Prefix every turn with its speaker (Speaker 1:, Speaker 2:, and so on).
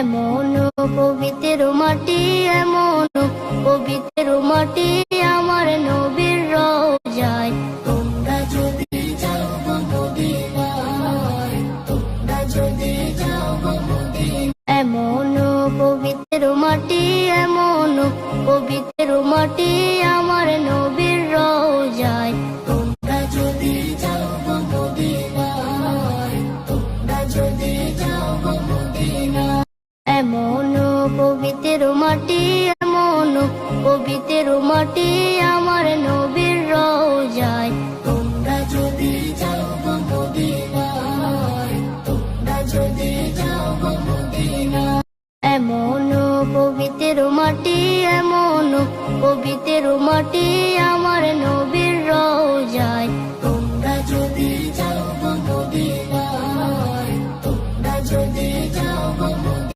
Speaker 1: এমন পবিত্র মাটি, এমন পবিত্র মাটি আমার নবীর রওজায়। তোমরা যদি যাও গো মদিনায়, তোমরা যদি যাও গো মদিনায়। এমন পবিত্র মাটি, এমন পবিত্র মাটি আমার নবীর রওজায়। তোমরা যদি যাও গো মদিনায়, তোমরা যদি যাও গো মদিনায়। এমন পবিত্র মাটি, এমন পবিত্র মাটি আমার নবীর রওজায়। তোমরা যদি যাও গো মদিনায়, তোমরা যদি যাও গো মদিনায়। এমন পবিত্র মাটি, এমন পবিত্র মাটি